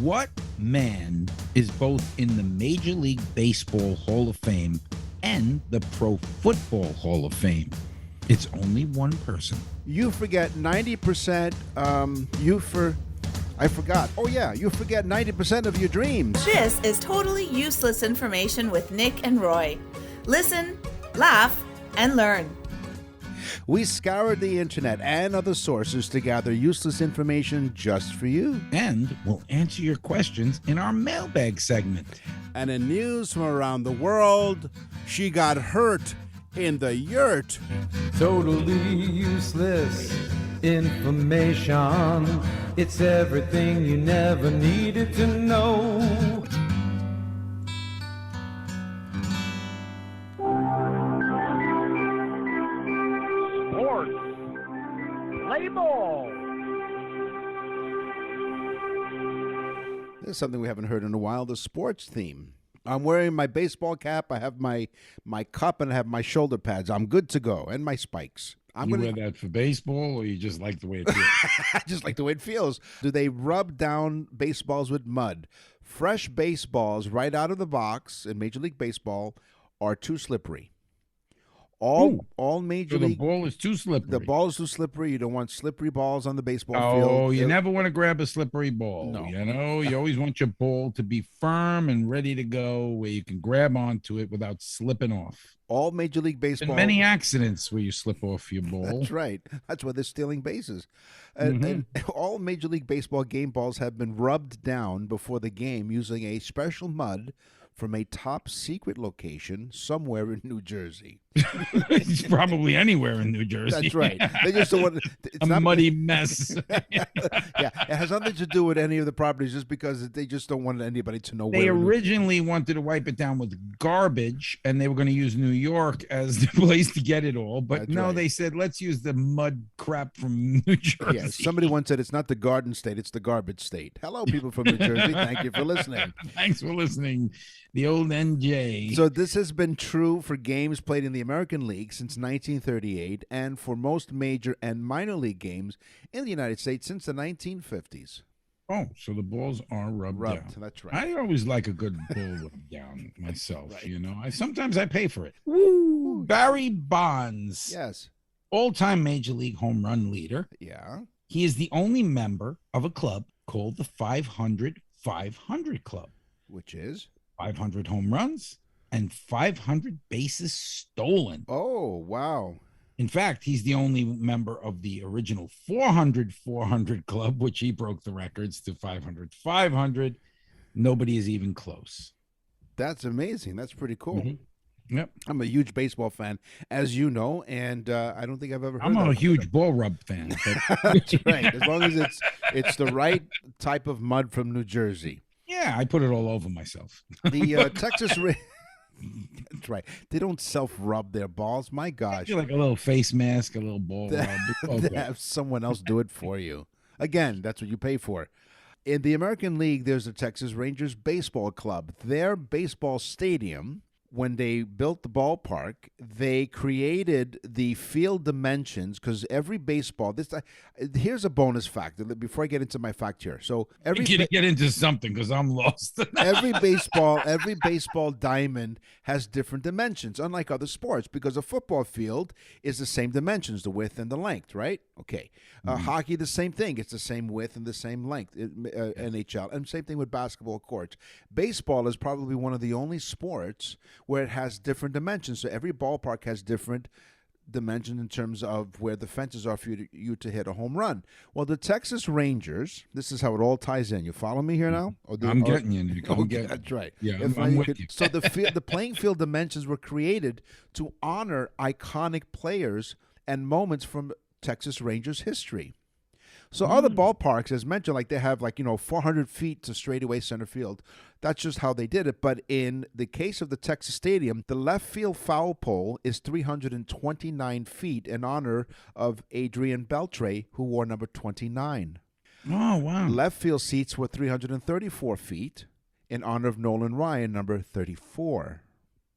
What man is both in the Major League Baseball Hall of Fame and the Pro Football Hall of Fame? It's only one person. You forget 90%. I forgot. Oh, yeah, you forget 90% of your dreams. This is totally useless information with Nick and Roy. Listen, laugh, and learn. We scoured the internet and other sources to gather useless information just for you. And we'll answer your questions in our mailbag segment. And in news from around the world, she got hurt in the yurt. Totally useless information. It's everything you never needed to know. Sports. Play ball. This is something we haven't heard in a while, the sports theme. I'm wearing my baseball cap, I have my cup, and I have my shoulder pads. I'm good to go, and my spikes. Wear that for baseball, or you just like the way it feels? I just like the way it feels. Do they rub down baseballs with mud? Fresh baseballs right out of the box in Major League Baseball are too slippery. All Major League. The ball is too slippery. The ball is too slippery. You don't want slippery balls on the baseball field. Oh, you never want to grab a slippery ball. No. You know, you always want your ball to be firm and ready to go, where you can grab onto it without slipping off. All Major League Baseball. Been many accidents where you slip off your ball. That's right. That's why they're stealing bases. And all Major League Baseball game balls have been rubbed down before the game using a special mud from a top secret location somewhere in New Jersey. It's probably anywhere in New Jersey. That's right. They just don't want it's a muddy mess. Yeah, it has nothing to do with any of the properties, just because they just don't want anybody to know They where. originally wanted to wipe it down with garbage, and they were going to use New York as the place to get it all. But That's no, right. they said, let's use the mud crap from New Jersey. Yeah, somebody once said it's not the Garden State, it's the garbage state. Hello, people from New Jersey. Thank you for listening. Thanks for listening. The old NJ. So this has been true for games played in the American League since 1938, and for most major and minor league games in the United States since the 1950s. Oh, so the balls are rubbed down. That's right. I always like a good ball rubbed down myself, Right. you know. Sometimes I pay for it. Woo! Barry Bonds. Yes. All-time Major League home run leader. Yeah. He is the only member of a club called the 500-500 Club. Which is? 500 home runs and 500 bases stolen. Oh, wow. In fact, he's the only member of the original 400-400 Club, which he broke the records to 500-500. Nobody is even close. That's amazing. That's pretty cool. Mm-hmm. Yep. I'm a huge baseball fan, as you know, and I don't think I've ever heard I'm that a one. huge ball rub fan. But That's right. As long as it's the right type of mud from New Jersey. yeah, I put it all over myself. The Texas That's right. They don't self-rub their balls. My gosh. Like a little face mask, a little ball rub. To have someone else do it for you. Again, that's what you pay for. In the American League, there's the Texas Rangers Baseball Club. Their baseball stadium, when they built the ballpark, they created the field dimensions, because every baseball, here's a bonus fact before I get into my fact here. So You get into something because I'm lost. every baseball diamond has different dimensions, unlike other sports, because a football field is the same dimensions, the width and the length, right? Okay. Hockey, the same thing. It's the same width and the same length, NHL. And same thing with basketball courts. Baseball is probably one of the only sports where it has different dimensions. So every ballpark has different dimensions in terms of where the fences are for you to hit a home run. Well, the Texas Rangers, this is how it all ties in. You follow me here now? I'm getting you, Nick. I'm getting That's right. Yeah, If I'm you with could- you. So the playing field dimensions were created to honor iconic players and moments from Texas Rangers history. So other ballparks, as mentioned, like they have 400 feet to straightaway center field. That's just how they did it. But in the case of the Texas Stadium, the left field foul pole is 329 feet in honor of Adrian Beltre, who wore number 29. Oh, wow. Left field seats were 334 feet in honor of Nolan Ryan, number 34.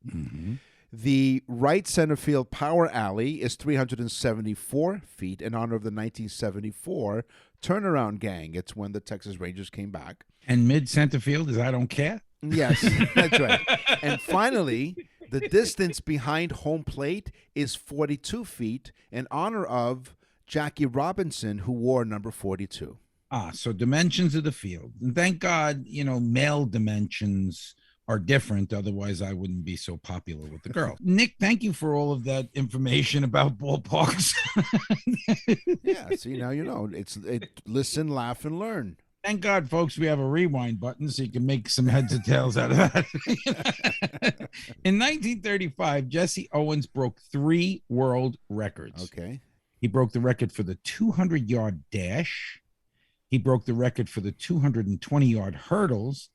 Mm-hmm. The right center field power alley is 374 feet in honor of the 1974 turnaround gang. It's when the Texas Rangers came back. And mid center field is I don't care. Yes, that's right. And finally, the distance behind home plate is 42 feet in honor of Jackie Robinson, who wore number 42. So dimensions of the field. And thank God, male dimensions are different. Otherwise, I wouldn't be so popular with the girl. Nick, thank you for all of that information about ballparks. Yeah, see, now you know. Listen, laugh, and learn. Thank God, folks, we have a rewind button so you can make some heads or tails out of that. In 1935, Jesse Owens broke 3 world records. Okay. He broke the record for the 200-yard dash. He broke the record for the 220-yard hurdles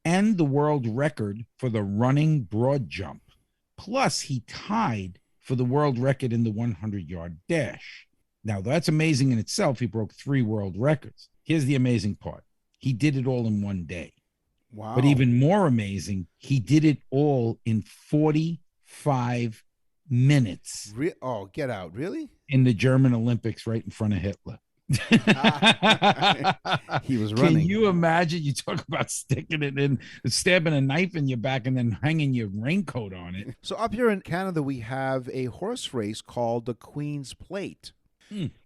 and the world record for the running broad jump. Plus, he tied for the world record in the 100-yard dash. Now, that's amazing in itself. He broke 3 world records. Here's the amazing part. He did it all in one day. Wow. But even more amazing, he did it all in 45 minutes. Oh, get out. Really? In the German Olympics right in front of Hitler. He was running. Can you imagine? You talk about sticking it in, stabbing a knife in your back and then hanging your raincoat on it. So up here in Canada, we have a horse race called the Queen's Plate.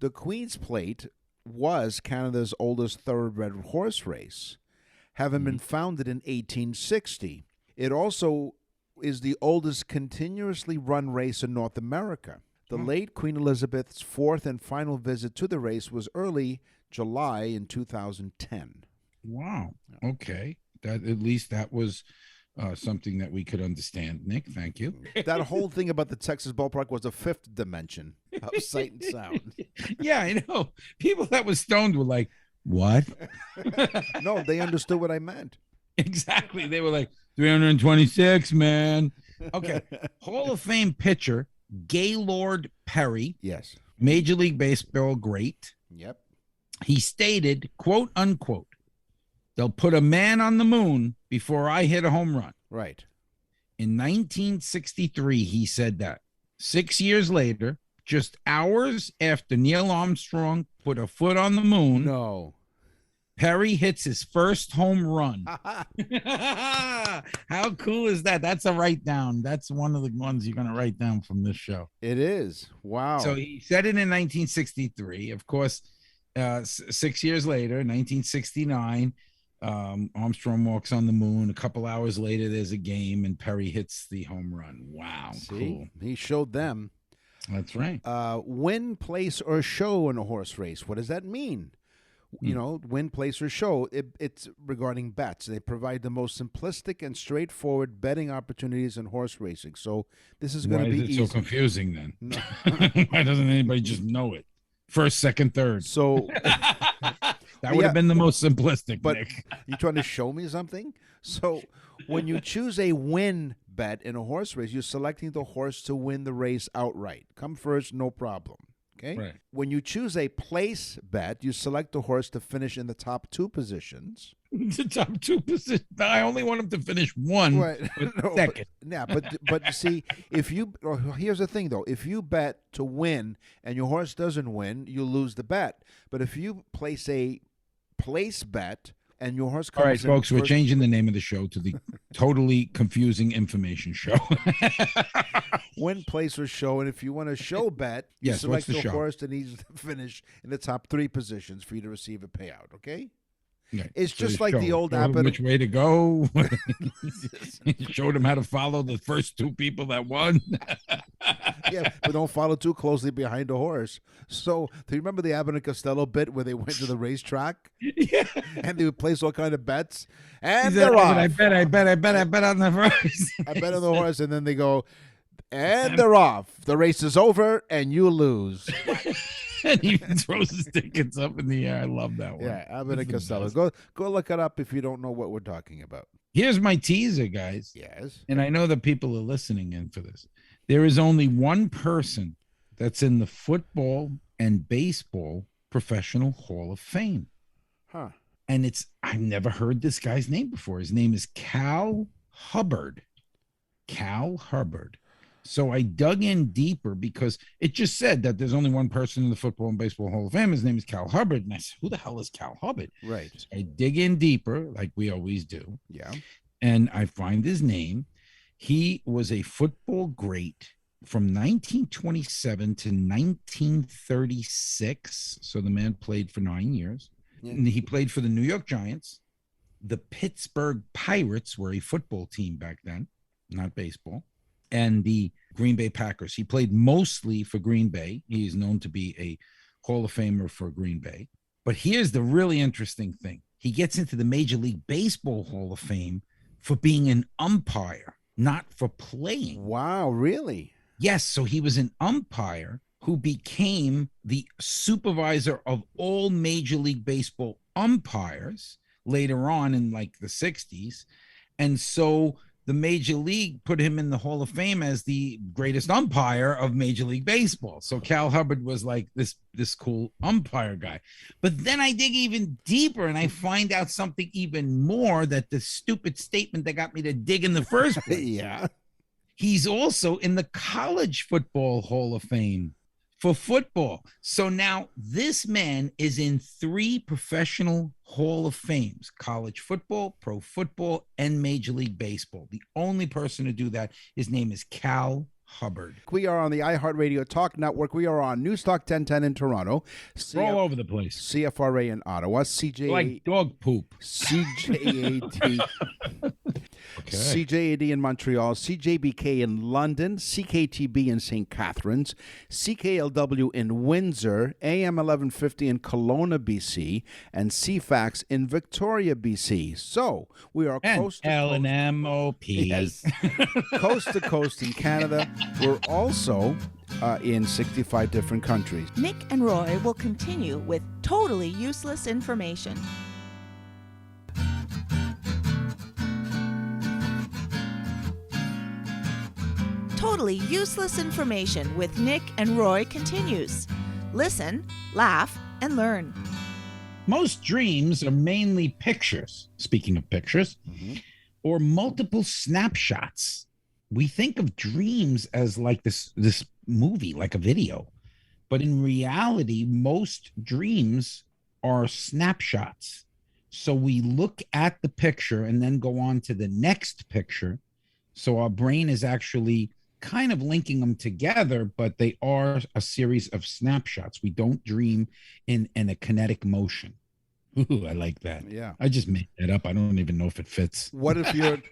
The Queen's Plate was Canada's oldest thoroughbred horse race, having been founded in 1860. It also is the oldest continuously run race in North America. The late Queen Elizabeth's 4th and final visit to the race was early July in 2010. Wow. Okay. At least that was something that we could understand. Nick, thank you. That whole thing about the Texas ballpark was a 5th dimension of sight and sound. Yeah, I know. People that were stoned were like, what? No, they understood what I meant. Exactly. They were like, 326, man. Okay. Hall of Fame pitcher Gaylord Perry. Yes. Major League Baseball great. Yep. He stated, quote unquote, they'll put a man on the moon before I hit a home run. Right. In 1963, he said that. 6 years later, just hours after Neil Armstrong put a foot on the moon, No. Perry hits his first home run. How cool is that? That's a write down. That's one of the ones you're going to write down from this show. It is. Wow. So he said it in 1963. Of course, 6 years later, 1969, Armstrong walks on the moon. A couple hours later, there's a game, and Perry hits the home run. Wow, cool. He showed them. That's right. Win, place, or show in a horse race. What does that mean? Win, place, or show. It's regarding bets. They provide the most simplistic and straightforward betting opportunities in horse racing. So this is going to be easy. Why is it so confusing then? No. Why doesn't anybody just know it? First, second, third. So that would have been the most simplistic, but Nick. You trying to show me something? So when you choose a win bet in a horse race, you're selecting the horse to win the race outright. Come first, no problem. Okay. Right. When you choose a place bet, you select the horse to finish in the top 2 positions. The top 2 positions. I only want him to finish one. Right. No, second. But see, here's the thing though. If you bet to win and your horse doesn't win, you lose the bet. But if you place a place bet and your horse comes all right, folks, we're changing the name of the show to the Totally Confusing Information Show. Win, place, or show. And if you want a show bet, you yes, select the show? horse that needs to finish in the top 3 positions for you to receive a payout, okay? Yeah, It's so just like the old show app. Which way to go? Showed him how to follow the first 2 people that won. Yeah, but don't follow too closely behind a horse. So, do you remember the Abbott and Costello bit where they went to the racetrack? Yeah. And they would place all kind of bets? And He said, they're off. I bet on the first. I bet on the horse, and then they go, and they're off. The race is over, and you lose. And he throws his tickets up in the air. I love that one. Yeah, Abbott and It's the Costello. best. Go look it up if you don't know what we're talking about. Here's my teaser, guys. Yes. And I know that people are listening in for this. There is only one person that's in the Football and Baseball Professional Hall of Fame. Huh. And I've never heard this guy's name before. His name is Cal Hubbard. Cal Hubbard. So I dug in deeper because it just said that there's only one person in the Football and Baseball Hall of Fame. His name is Cal Hubbard. And I said, who the hell is Cal Hubbard? Right. So I dig in deeper, like we always do. Yeah. And I find his name. He was a football great from 1927 to 1936. So the man played for 9 years. Yeah. And he played for the New York Giants. The Pittsburgh Pirates were a football team back then, not baseball. And the Green Bay Packers. He played mostly for Green Bay. He is known to be a Hall of Famer for Green Bay. But here's the really interesting thing. He gets into the Major League Baseball Hall of Fame for being an umpire, not for playing. Wow, really? Yes, so he was an umpire who became the supervisor of all Major League Baseball umpires later on in like the 60s. And so the Major League put him in the Hall of Fame as the greatest umpire of Major League Baseball. So Cal Hubbard was like this cool umpire guy. But then I dig even deeper and I find out something even more, that the stupid statement that got me to dig in the first place. Yeah. He's also in the College Football Hall of Fame for football. So now this man is in 3 professional Hall of Fames: college football, pro football, and Major League Baseball. The only person to do that, his name is Cal Hubbard. We are on the iHeartRadio Talk Network. We are on Newstalk 1010 in Toronto. We're all over the place. CFRA in Ottawa. CJ Like dog poop. CJAD. Okay. CJAD in Montreal, CJBK in London, CKTB in St. Catharines, CKLW in Windsor, AM 1150 in Kelowna, BC, and CFAX in Victoria, BC. So we are And coast to coast. LNMOP. Yes. Coast to coast in Canada. We're also in 65 different countries. Nick and Roy will continue with totally useless information. Totally useless information with Nick and Roy continues. Listen, laugh, and learn. Most dreams are mainly pictures, speaking of pictures, or multiple snapshots. We think of dreams as like this movie, like a video. But in reality, most dreams are snapshots. So we look at the picture and then go on to the next picture. So our brain is actually kind of linking them together, but they are a series of snapshots. We don't dream in a kinetic motion. Ooh, I like that. Yeah. I just made that up. I don't even know if it fits. What if you're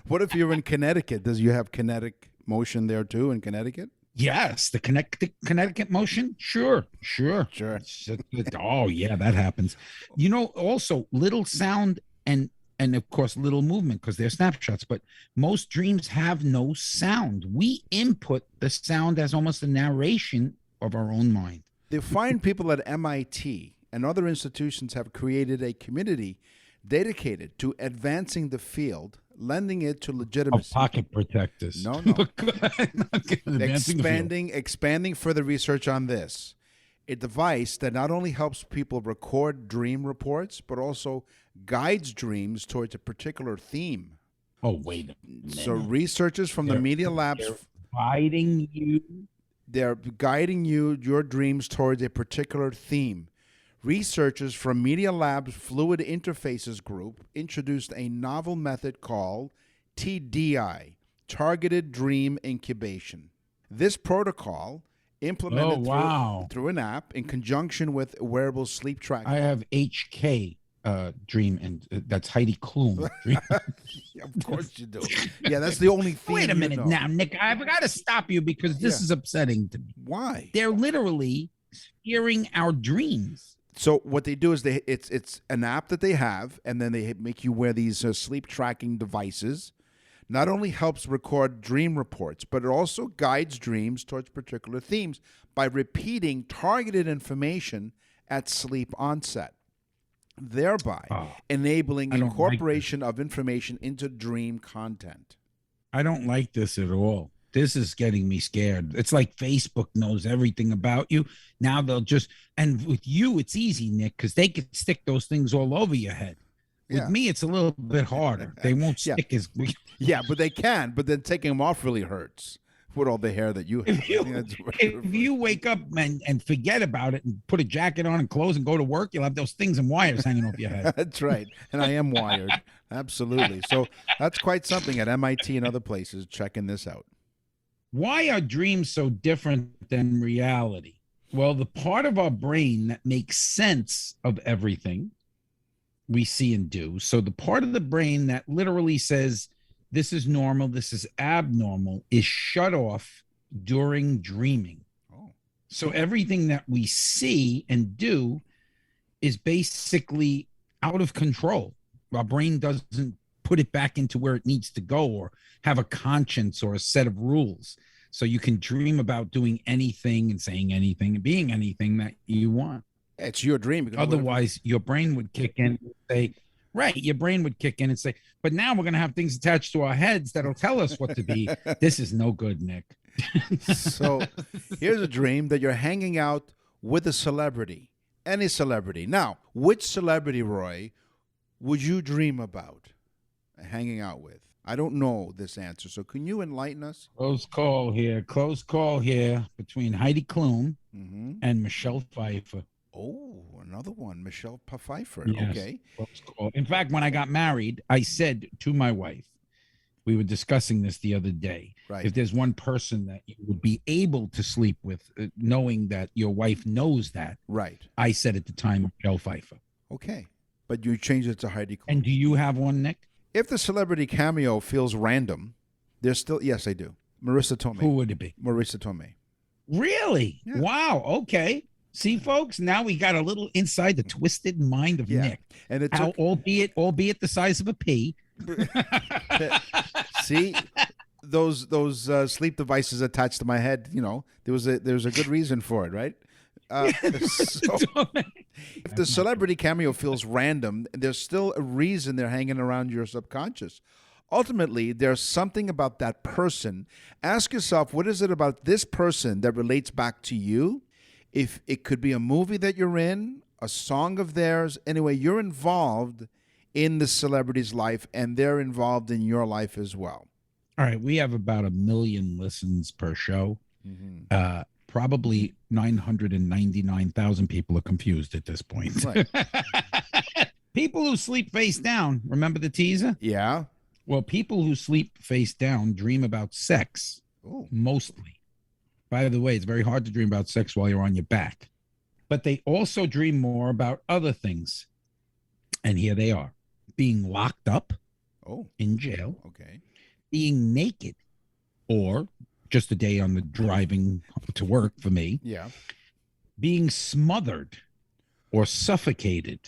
what if you're in Connecticut? Does you have kinetic motion there too in Connecticut? Yes, the Connecticut motion. Sure. Oh yeah, that happens. You know, also little sound and of course little movement, because they're snapshots. But most dreams have no sound. We input the sound as almost a narration of our own mind. The fine people at MIT and other institutions have created a community dedicated to advancing the field, lending it to legitimacy. Pocket protectors. No. Expanding further research on this. A device that not only helps people record dream reports, but also guides dreams towards a particular theme. Oh, wait a minute. So researchers from the Media Labs, they're guiding your dreams towards a particular theme. Researchers from Media Labs Fluid Interfaces Group introduced a novel method called TDI, Targeted Dream Incubation. This protocol, implemented through an app in conjunction with wearable sleep tracking. I have HK dream, and that's Heidi Klum. Of course you do. Yeah, that's the only thing. Wait a minute now, Nick. I've got to stop you because this is upsetting to me. Why? They're literally steering our dreams. So what they do is it's an app that they have, and then they make you wear these sleep tracking devices. Not only helps record dream reports, but it also guides dreams towards particular themes by repeating targeted information at sleep onset, thereby enabling incorporation of information into dream content. I don't like this at all. This is getting me scared. It's like Facebook knows everything about you. Now they'll just, and with you, it's easy, Nick, because they can stick those things all over your head. With me, it's a little bit harder. They won't stick as... Yeah, but they can. But then taking them off really hurts. with all the hair that you have. If you, I think that's if you wake up and forget about it and put a jacket on and clothes and go to work, you'll have those things and wires hanging off your head. That's right. And I am wired. Absolutely. So that's quite something at MIT and other places checking this out. Why are dreams so different than reality? Well, the part of our brain that makes sense of everything we see and do. So the part of the brain that literally says, this is normal, this is abnormal, is shut off during dreaming. Oh. So everything that we see and do is basically out of control. Our brain doesn't put it back into where it needs to go or have a conscience or a set of rules. So you can dream about doing anything and saying anything and being anything that you want. It's your dream. Because Otherwise, your brain would kick in and say, right, your brain would kick in and say, but now we're going to have things attached to our heads that'll tell us what to be. This is no good, Nick. So here's a dream that you're hanging out with a celebrity, any celebrity. Now, which celebrity, Roy, would you dream about hanging out with? I don't know this answer, so can you enlighten us? Close call here between Heidi Klum and Michelle Pfeiffer. Oh, another one, Michelle Pfeiffer. Yes, Okay. close call. In fact, when I got married, I said to my wife, we were discussing this the other day. Right. If there's one person that you would be able to sleep with, knowing that your wife knows that, Right. I said at the time, Michelle Pfeiffer. Okay. But you changed it to Heidi Klum. And do you have one, Nick? If the celebrity cameo feels random, there's still, yes, I do. Marissa Tomei. Who would it be? Marissa Tomei. Really? Yeah. Wow. Okay. See, folks, now we got a little inside the twisted mind of Yeah. Nick. And it How, took, albeit the size of a pea. see, those sleep devices attached to my head, you know, there's a good reason for it, right? So if the celebrity cameo feels random, there's still a reason they're hanging around your subconscious. Ultimately, there's something about that person. Ask yourself, what is it about this person that relates back to you? If it could be a movie that you're in, a song of theirs, anyway, you're involved in the celebrity's life and they're involved in your life as well. All right, we have about 1 million listens per show. Probably 999,000 people are confused at this point. Right. People who sleep face down, remember the teaser? Yeah. Well, people who sleep face down dream about sex, Oh. mostly. By the way, it's very hard to dream about sex while you're on your back. But they also dream more about other things. And here they are: being locked up Oh. in jail, Okay. being naked, or just a day on the driving to work for me, Yeah. being smothered or suffocated,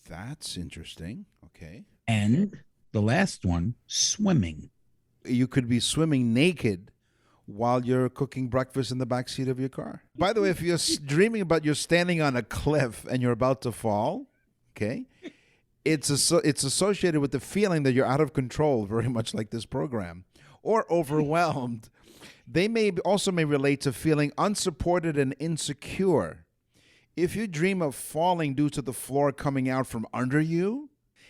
That's interesting. Okay. and the last one, swimming. You could be swimming naked while you're cooking breakfast in the backseat of your car. By the way, if you're dreaming about you're standing on a cliff and you're about to fall, okay, it's associated with the feeling that you're out of control, very much like this program, or overwhelmed. They may relate to feeling unsupported and insecure. If you dream of falling due to the floor coming out from under you,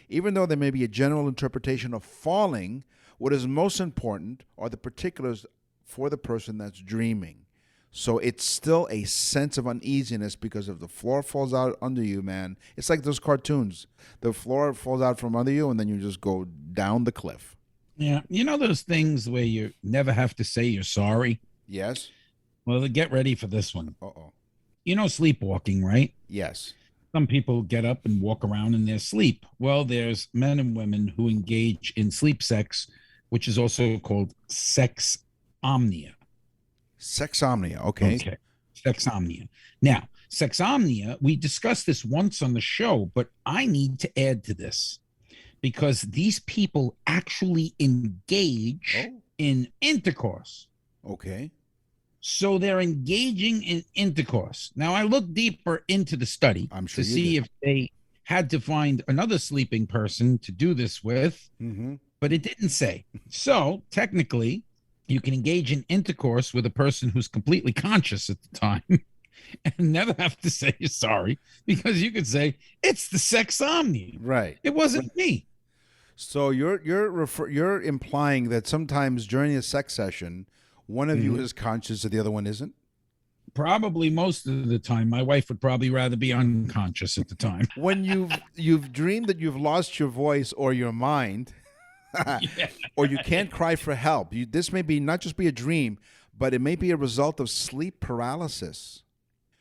even though there may be a general interpretation of falling, what is most important are the particulars for the person that's dreaming. So it's still a sense of uneasiness because if the floor falls out under you, man, it's like those cartoons. The floor falls out from under you and then you just go down the cliff. Yeah. You know those things where you never have to say you're sorry? Yes? Well, get ready for this one. Uh-oh. You know sleepwalking, right? Yes. Some people get up and walk around in their sleep. Well, there's men and women who engage in sleep sex, which is also called sexomnia. Sexomnia. Okay. Okay. Sexomnia. Now, sexomnia, we discussed this once on the show, but I need to add to this because these people actually engage in intercourse. Okay. So they're engaging in intercourse. Now, I looked deeper into the study I'm sure to you see did. if they had to find another sleeping person to do this with, Mm-hmm. but it didn't say. So technically, you can engage in intercourse with a person who's completely conscious at the time and never have to say you're sorry because you could say, it's the sexomnia. Right. It wasn't me. So you're implying that sometimes during a sex session, One of you is conscious and the other one isn't? Probably most of the time. My wife would probably rather be unconscious at the time. When you've dreamed that you've lost your voice or your mind, or you can't cry for help, this may be not just be a dream, but it may be a result of sleep paralysis.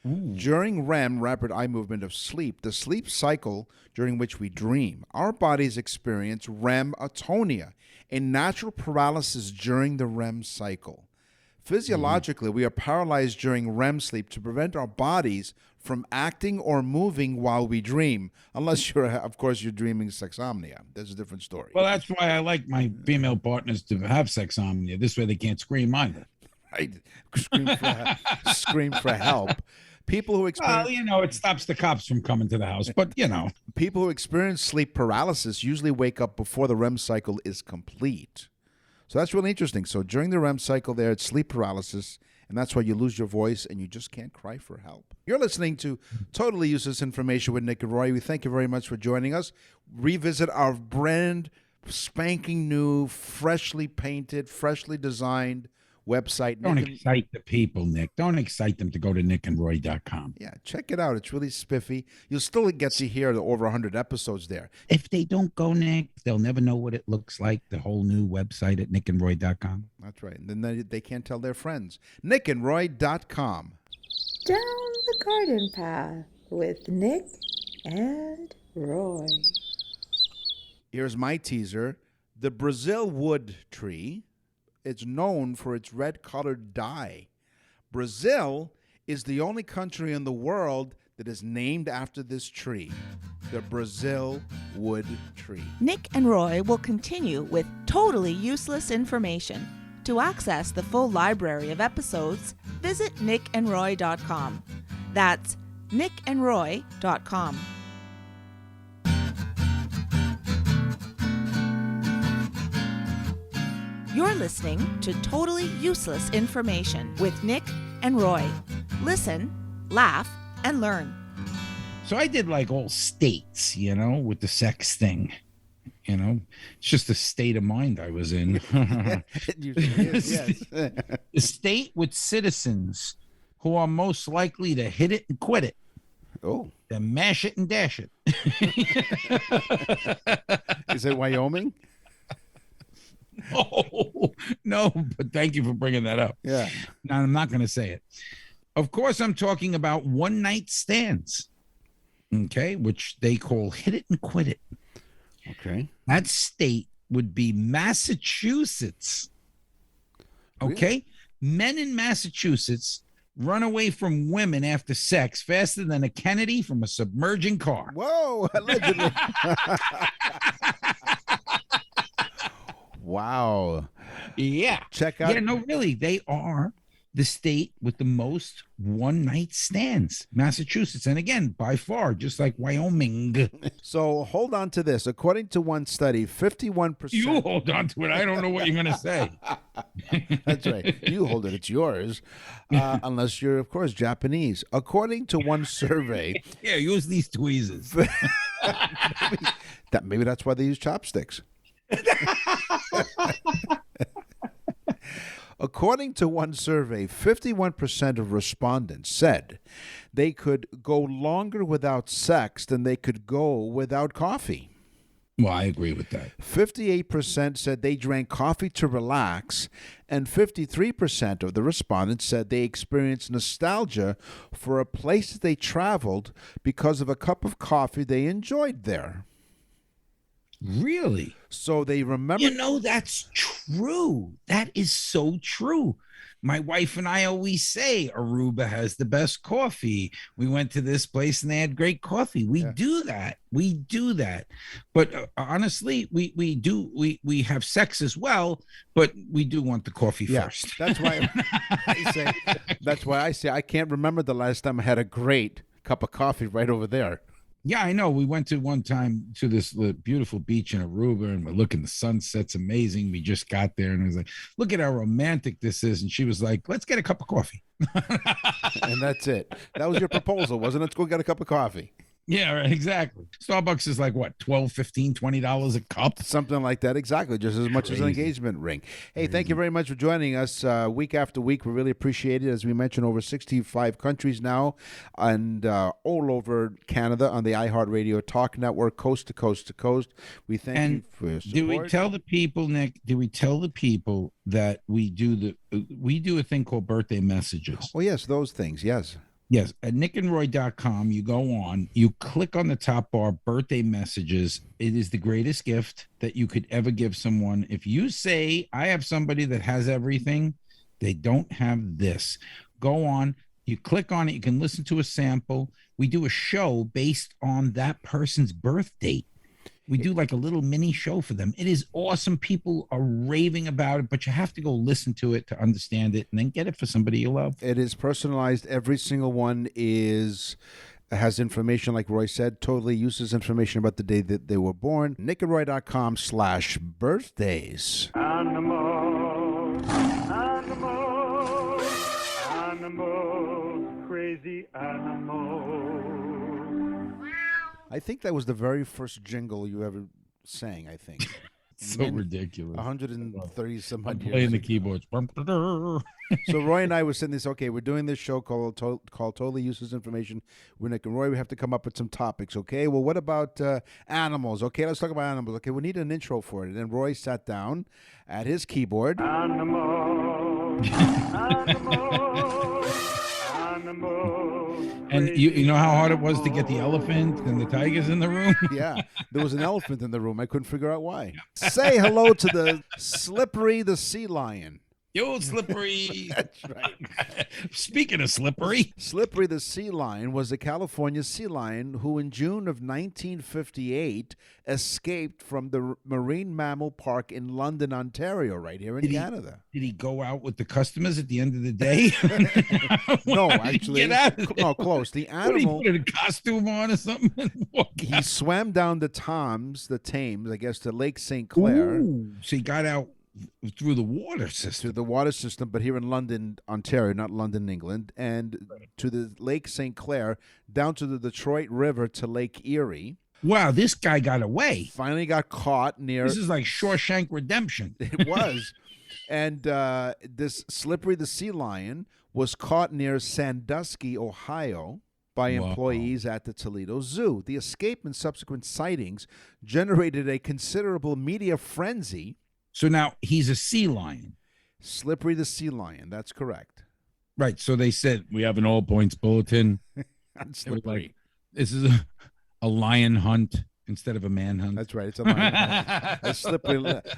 Ooh. During REM, rapid eye movement of sleep, the sleep cycle during which we dream, our bodies experience REM atonia, a natural paralysis during the REM cycle. Physiologically, we are paralyzed during REM sleep to prevent our bodies from acting or moving while we dream, unless of course, you're dreaming sexomnia. That's a different story. Well, that's why I like my female partners to have sexomnia. This way they can't scream either. Right? Scream for help. People who experience it stops the cops from coming to the house, but people who experience sleep paralysis usually wake up before the REM cycle is complete. So that's really interesting. So during the REM cycle there, it's sleep paralysis, and that's why you lose your voice and you just can't cry for help. You're listening to Totally Useless Information with Nick and Roy. We thank you very much for joining us. Revisit our brand spanking new, freshly painted, freshly designed website. Don't excite the people, Nick. Don't excite them to go to nickandroy.com. Yeah, check it out. It's really spiffy. You'll still get to hear the over 100 episodes there. If they don't go, Nick, they'll never know what it looks like, the whole new website at nickandroy.com. That's right. And then they can't tell their friends. nickandroy.com. Down the garden path with Nick and Roy. Here's my teaser. The Brazil wood tree. It's known for its red-colored dye. Brazil is the only country in the world that is named after this tree, the Brazil wood tree. Nick and Roy will continue with totally useless information. To access the full library of episodes, visit nickandroy.com. That's nickandroy.com. You're listening to Totally Useless Information with Nick and Roy. Listen, laugh, and learn. So I did like all states, with the sex thing. It's just the state of mind I was in. It usually is, yes. The state with citizens who are most likely to hit it and quit it. Oh. Then mash it and dash it. Is it Wyoming? No, but thank you for bringing that up. Yeah. Now, I'm not going to say it. Of course, I'm talking about one-night stands, okay, which they call hit it and quit it. Okay. That state would be Massachusetts, okay? Really? Men in Massachusetts run away from women after sex faster than a Kennedy from a submerging car. Whoa, allegedly. Wow. Yeah. Check out. Yeah, no, really. They are the state with the most one-night stands, Massachusetts. And again, by far, just like Wyoming. So hold on to this. According to one study, 51%. You hold on to it. I don't know what you're going to say. That's right. You hold it. It's yours. Unless you're, of course, Japanese. According to one survey. Yeah, use these tweezers. Maybe that's why they use chopsticks. According to one survey, 51% of respondents said they could go longer without sex than they could go without coffee. Well, I agree with that. 58% said they drank coffee to relax, and 53% of the respondents said they experienced nostalgia for a place that they traveled because of a cup of coffee they enjoyed there. Really? So they remember. That's true. That is so true. My wife and I always say Aruba has the best coffee. We went to this place and they had great coffee. We do that. We do that. But honestly, we have sex as well, but we do want the coffee first. That's why I say I can't remember the last time I had a great cup of coffee right over there. Yeah, I know. We went to one time to this beautiful beach in Aruba, and we're looking. The sunset's amazing. We just got there, and I was like, "Look at how romantic this is." And she was like, "Let's get a cup of coffee." And that's it. That was your proposal, wasn't it? Let's go get a cup of coffee. Yeah, right, exactly. Starbucks is like what, 12, 15, $20 a cup? Something like that, exactly, just as much as an Crazy. engagement ring. Hey, thank you very much for joining us week after week. We really appreciate it. As we mentioned, over 65 countries now, and all over Canada on the iHeartRadio Talk Network, coast to coast to coast. We thank you And for your do we support. tell the people, Nick? Do we tell the people that we do a thing called birthday messages? Oh, yes, those things, yes. Yes, at nickandroy.com, you go on, you click on the top bar, birthday messages. It is the greatest gift that you could ever give someone. If you say, I have somebody that has everything, they don't have this. Go on, you click on it, you can listen to a sample. We do a show based on that person's birth date. We do like a little mini show for them. It is awesome. People are raving about it, but you have to go listen to it to understand it and then get it for somebody you love. It is personalized. Every single one has information, like Roy said, totally uses information about the day that they were born. nickandroy.com/birthdays. Animals, animals, animals, crazy animals. I think that was the very first jingle you ever sang, I think. So ridiculous. 130 some I'm odd years playing the ago. keyboards. So Roy and I were saying this, okay, we're doing this show called Totally Useless Information with Nick and Roy. We have to come up with some topics, okay? Well, what about animals? Okay, let's talk about animals. Okay, we need an intro for it. And then Roy sat down at his keyboard. Animals, animals, animals. And you know how hard it was to get the elephant and the tigers in the room? Yeah, there was an elephant in the room. I couldn't figure out why. Say hello to the Slippery the sea lion. Yo, Slippery. That's right. Speaking of Slippery. Slippery the sea lion was a California sea lion who in June of 1958 escaped from the Marine Mammal Park in London, Ontario, right here in Canada. Did he go out with the customers at the end of the day? No, actually, Get out of there. no, close. The What, he animal, put a costume on or something? and walk he out? swam down the Thames, I guess, to Lake St. Clair. Ooh, so he got out through the water system. To the water system, but here in London, Ontario, not London, England, and to the Lake St. Clair, down to the Detroit River to Lake Erie. Wow, this guy got away. Finally got caught near. This is like Shawshank Redemption. It was. And this Slippery the sea lion was caught near Sandusky, Ohio, by Wow. employees at the Toledo Zoo. The escape and subsequent sightings generated a considerable media frenzy. So now he's a sea lion. Slippery the sea lion, that's correct. Right. So they said, we have an all points bulletin. And It was slippery. like, this is a lion hunt instead of a manhunt. That's right. It's a lion hunt.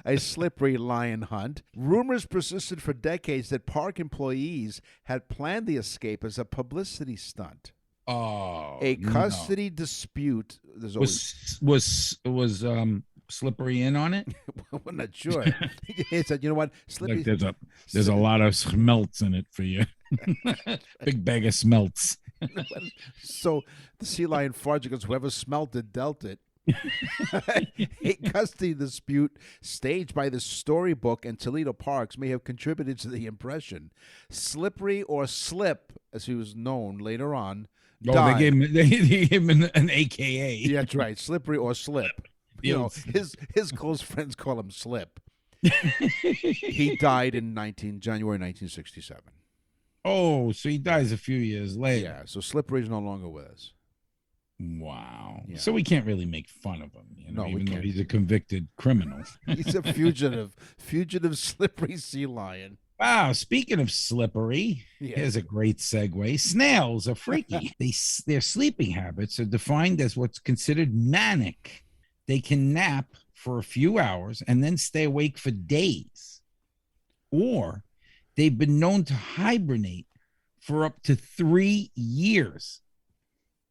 A slippery lion hunt. Rumors persisted for decades that park employees had planned the escape as a publicity stunt. Oh, A no. custody dispute. There's always. was Slippery in on it? We're not sure. He said, "You know what, Slippery." Like there's a lot of smelts in it for you. Big bag of smelts. So the sea lion farts because whoever smelt it dealt it. A custody dispute staged by the Storybook and Toledo Parks may have contributed to the impression. Slippery, or Slip, as he was known later on, Oh, died. they gave him an AKA. Yeah, that's right. Slippery or Slip. You know, his close friends call him Slip. He died in January 1967. Oh, so he dies a few years later. Yeah, so Slippery is no longer with us. Wow. Yeah. So we can't really make fun of him, No, we even though can't. he's a convicted criminal. He's a fugitive slippery sea lion. Wow. Speaking of slippery, Yeah. here's a great segue. Snails are freaky. Their sleeping habits are defined as what's considered manic. They can nap for a few hours and then stay awake for days. Or they've been known to hibernate for up to 3 years.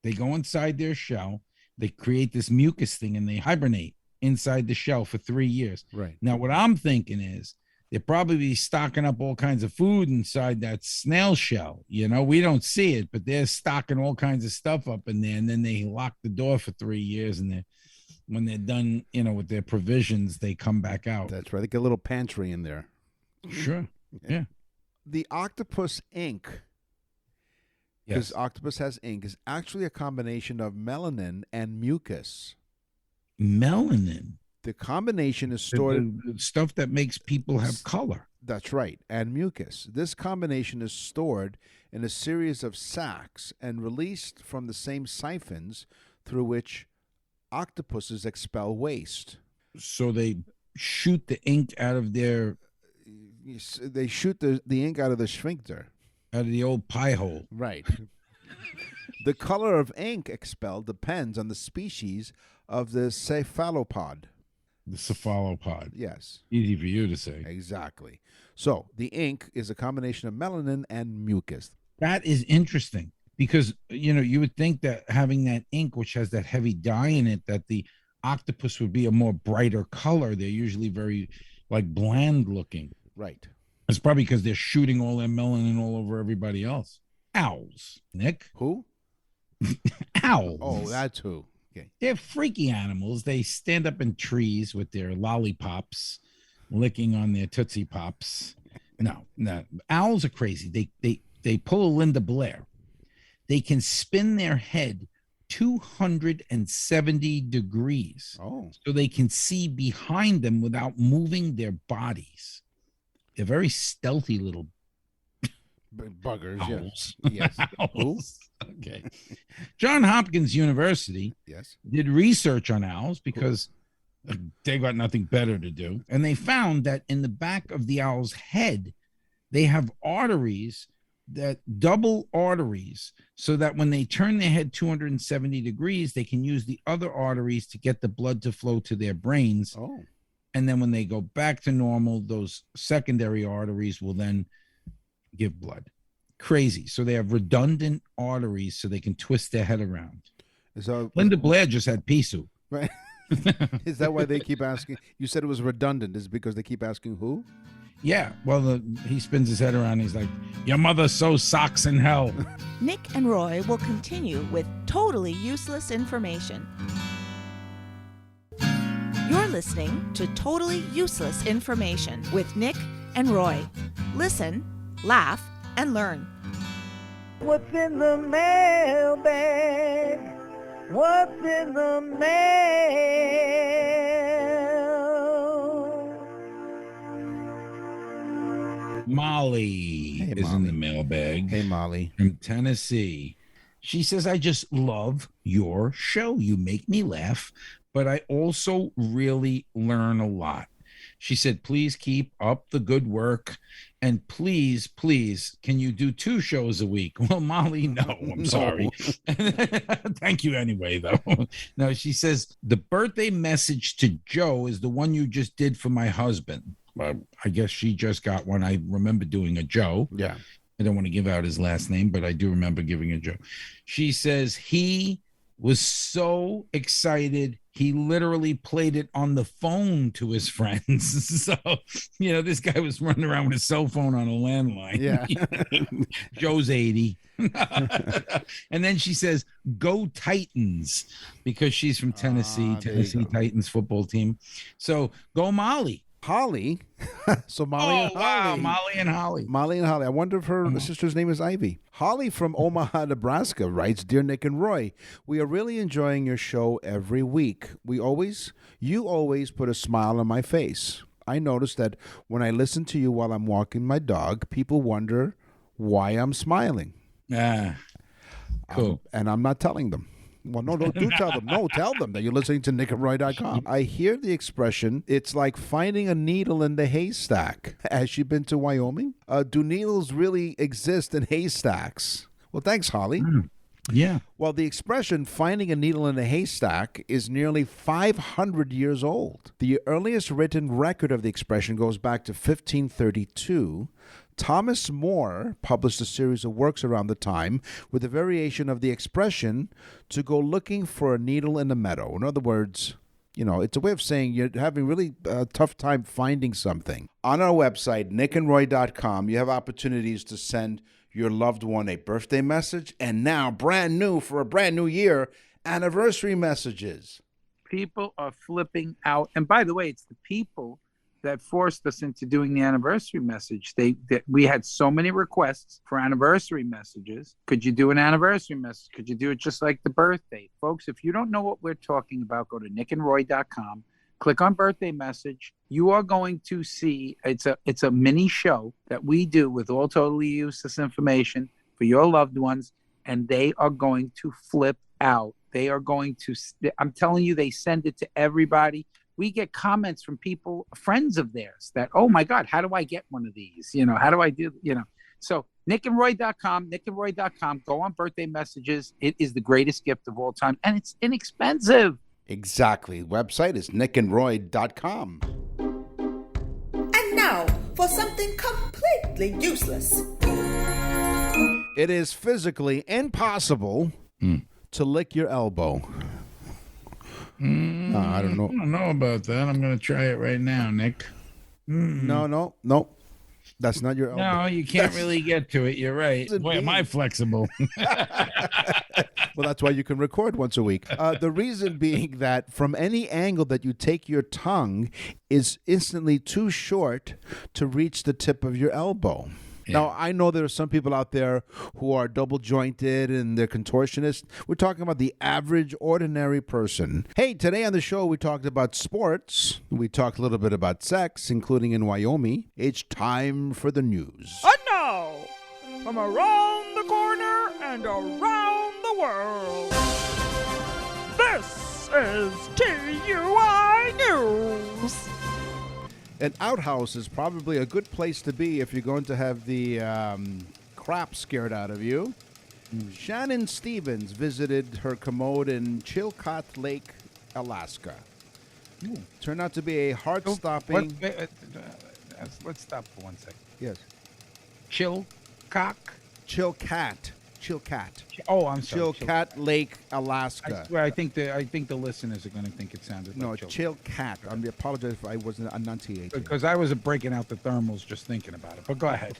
They go inside their shell, they create this mucus thing, and they hibernate inside the shell for 3 years. Right. Now, what I'm thinking is they're probably stocking up all kinds of food inside that snail shell. You know, we don't see it, but they're stocking all kinds of stuff up in there, and then they lock the door for 3 years, and when they're done, with their provisions, they come back out. That's right. They get a little pantry in there. Sure. Yeah. The Octopus Inc. because Yes. octopus has ink, is actually a combination of melanin and mucus. Melanin, The combination is the, stored. the stuff that makes people have color. That's right, and mucus. This combination is stored in a series of sacs and released from the same siphons through which octopuses expel waste. So they shoot the ink out of They shoot the ink out of the sphincter. the old pie hole. Right. The color of ink expelled depends on the species of the cephalopod. The cephalopod. Yes, Easy for you to say. exactly. So the ink is a combination of melanin and mucus. That is interesting because, you would think that having that ink, which has that heavy dye in it, that the octopus would be a more brighter color. They're usually very bland looking. Right. It's probably because they're shooting all their melanin all over everybody else. Owls, Nick. Who? Owls. Oh, that's who. Okay. They're freaky animals. They stand up in trees with their lollipops, licking on their Tootsie Pops. No. Owls are crazy. They pull a Linda Blair. They can spin their head 270 degrees. Oh. So they can see behind them without moving their bodies. They're very stealthy little Buggers. owls. Yes. Yes. Owls. Okay. Johns Hopkins University Yes. did research on owls because they got nothing better to do. And they found that in the back of the owl's head, they have arteries that double arteries so that when they turn their head 270 degrees, they can use the other arteries to get the blood to flow to their brains. Oh. And then when they go back to normal, those secondary arteries will then give blood. Crazy. So they have redundant arteries so they can twist their head around. So Linda Blair just had pea soup. right. Is that why they keep asking? You said it was redundant. Is it because they keep asking who? Yeah. Well, he spins his head around. He's like, your mother sews socks in hell. Nick and Roy will continue with totally useless information. You're listening to Totally Useless Information with Nick and Roy. Listen, laugh, and learn. What's in the mailbag? What's in the mail? Molly Hey, is in Molly. the mailbag Hey, Molly. from Tennessee. She says, I just love your show. You make me laugh, but I also really learn a lot. She said, please keep up the good work. And please, can you do 2 shows a week? Well, Molly, no, I'm sorry. Thank you anyway, though. No, she says, the birthday message to Joe is the one you just did for my husband. Well, I guess she just got one. I remember doing a Joe. Yeah. I don't want to give out his last name, but I do remember giving a Joe. She says he was so excited he literally played it on the phone to his friends. So, this guy was running around with his cell phone on a landline. Yeah. Joe's 80. And then she says, go Titans, because she's from Tennessee, there you Tennessee go. Titans football team. So go Molly. Holly. So Molly and Holly. Wow, Molly and Holly. Molly and Holly. I wonder if her sister's name is Ivy. Holly from Omaha, Nebraska writes, Dear Nick and Roy, we are really enjoying your show every week. You always put a smile on my face. I notice that when I listen to you while I'm walking my dog, people wonder why I'm smiling. Cool. And I'm not telling them. Well, no, do tell them. No, tell them that you're listening to nickandroy.com. I hear the expression, it's like finding a needle in the haystack. Has she been to Wyoming? Do needles really exist in haystacks? Well, thanks, Holly. Yeah. Well, the expression finding a needle in a haystack is nearly 500 years old. The earliest written record of the expression goes back to 1532. Thomas More published a series of works around the time with a variation of the expression to go looking for a needle in a meadow. In other words, it's a way of saying you're having really a tough time finding something. On our website, nickandroy.com, you have opportunities to send your loved one a birthday message, and now, brand new for a brand new year, anniversary messages. People are flipping out. And by the way, it's the people that forced us into doing the anniversary message. We had so many requests for anniversary messages. Could you do an anniversary message? Could you do it just like the birthday? Folks, if you don't know what we're talking about, go to nickandroy.com, click on birthday message. You are going to see it's a mini show that we do with all totally useless information for your loved ones, and they are going to flip out. They are going to, I'm telling you, they send it to everybody. We get comments from people, friends of theirs, that, oh my God, how do I get one of these? How do I do, So nickandroy.com, go on birthday messages. It is the greatest gift of all time, and it's inexpensive. Exactly. Website is nickandroy.com. And now for something completely useless. It is physically impossible to lick your elbow. I don't know. I don't know about that. I'm going to try it right now, Nick. No. That's not your elbow. No, you can't really get to it. You're right. Boy, am I flexible. Well, that's why you can record once a week. The reason being that from any angle that you take your tongue is instantly too short to reach the tip of your elbow. Yeah. Now, I know there are some people out there who are double jointed and they're contortionists. We're talking about the average, ordinary person. Hey, today on the show, we talked about sports. We talked a little bit about sex, including in Wyoming. It's time for the news. And now, from around the corner and around the world, this is TUI News. An outhouse is probably a good place to be if you're going to have the crap scared out of you. Shannon Stevens visited her commode in Chilkat Lake, Alaska. Turned out to be a heart-stopping... Let's stop for 1 second. Yes. Chilkat. Oh, I'm sorry. Chilkat Lake, Alaska. I think the listeners are going to think it sounded like Chilkat. I apologize if I wasn't enunciating. Because I was breaking out the thermals just thinking about it. But go ahead.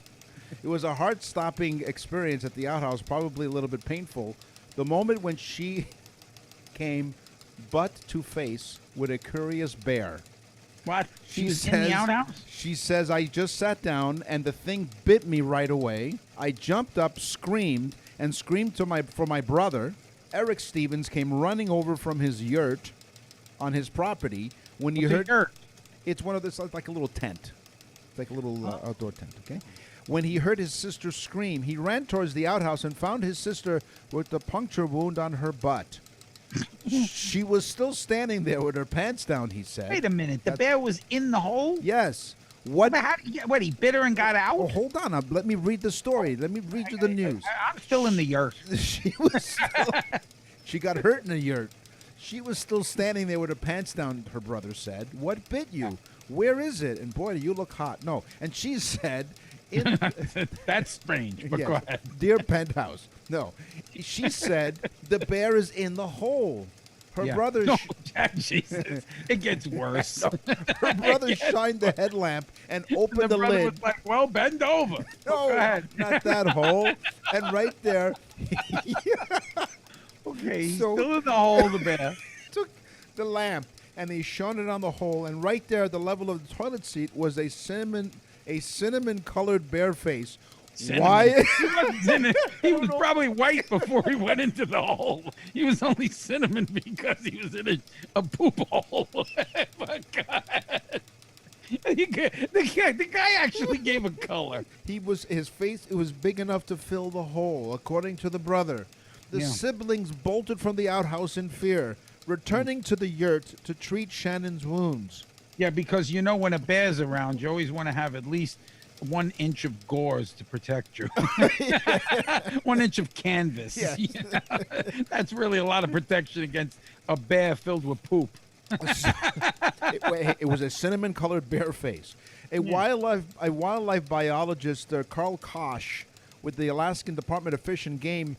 It was a heart-stopping experience at the outhouse, probably a little bit painful. The moment when she came butt to face with a curious bear. What? She was in the outhouse? She says, I just sat down and the thing bit me right away. I jumped up, screamed for my brother. Eric Stevens came running over from his yurt on his property. When you heard yurt? It's one of this, like a little tent. It's like a little outdoor tent, okay? When he heard his sister scream, he ran towards the outhouse and found his sister with a puncture wound on her butt. She was still standing there with her pants down, he said. Wait a minute. The bear was in the hole? Yes. What, he bit her and got out? Oh, hold on. Let me read the story. Let me read you the news. I'm still in the yurt. She got hurt in the yurt. She was still standing there with her pants down, her brother said. What bit you? Where is it? And boy, do you look hot. No. And she said... That's strange, but go ahead. Dear Penthouse. No. She said the bear is in the hole. Her brother... No, Jesus. It gets worse. Her brother shined the headlamp and opened the lid. Was like, well, bend over. No, go ahead. Not that hole. And right there... Okay, he's still in the hole, the bear. Took the lamp and he shone it on the hole, and right there at the level of the toilet seat was a cinnamon-colored bear face. Cinnamon. Why? He was probably white before he went into the hole. He was only cinnamon because he was in a poop hole. My God. The guy actually gave a color. His face, it was big enough to fill the hole, according to the brother. The siblings bolted from the outhouse in fear, returning to the yurt to treat Shannon's wounds. Yeah, because when a bear's around, you always want to have at least 1 inch of gauze to protect you. 1 inch of canvas. Yes. That's really a lot of protection against a bear filled with poop. It was a cinnamon-colored bear face. A wildlife biologist, Carl Kosh, with the Alaskan Department of Fish and Game,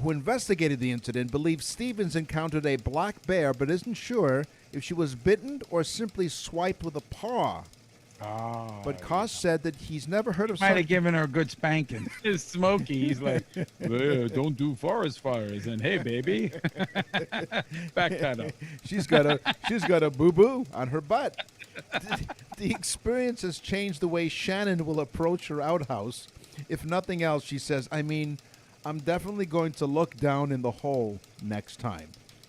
who investigated the incident, believes Stevens encountered a black bear, but isn't sure if she was bitten or simply swiped with a paw. Oh, but Kosh said that he's never heard of... Might have given her a good spanking. It's Smokey. He's like, don't do forest fires. And hey, baby. Back that up. She's got a boo-boo on her butt. The experience has changed the way Shannon will approach her outhouse. If nothing else, she says, I mean, I'm definitely going to look down in the hole next time.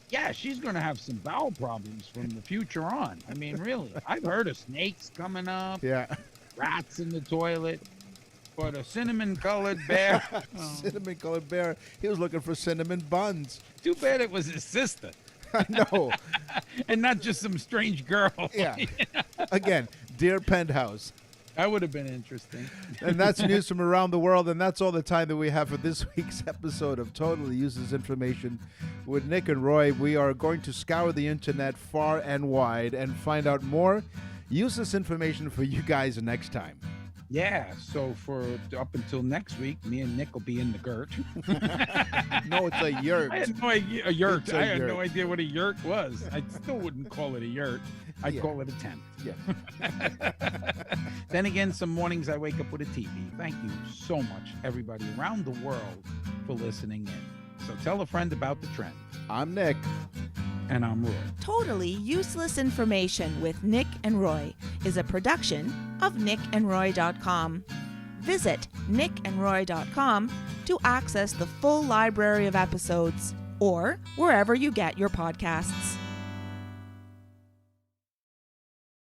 Yeah, she's going to have some bowel problems from the future on. I mean, really. I've heard of snakes coming up, Yeah. rats in the toilet, but a cinnamon-colored bear. Cinnamon-colored bear. He was looking for cinnamon buns. Too bad it was his sister. I know. And not just some strange girl. Yeah. Again, dear Penthouse. That would have been interesting. And that's news from around the world, and that's all the time that we have for this week's episode of Totally Useless Information with Nick and Roy. We are going to scour the internet far and wide and find out more useless information for you guys next time. Yeah, so for up until next week, me and Nick will be in the yurt. No, it's a yurt. I had no idea. A yurt. It's a I had yurt. no idea what a yurt was. I still wouldn't call it a yurt. I'd Yeah. call it a tent. Yeah. Then again, some mornings I wake up with a TV. Thank you so much, everybody around the world, for listening in. So tell a friend about the trend. I'm Nick. And I'm Roy. Totally Useless Information with Nick and Roy is a production of nickandroy.com. Visit nickandroy.com to access the full library of episodes or wherever you get your podcasts.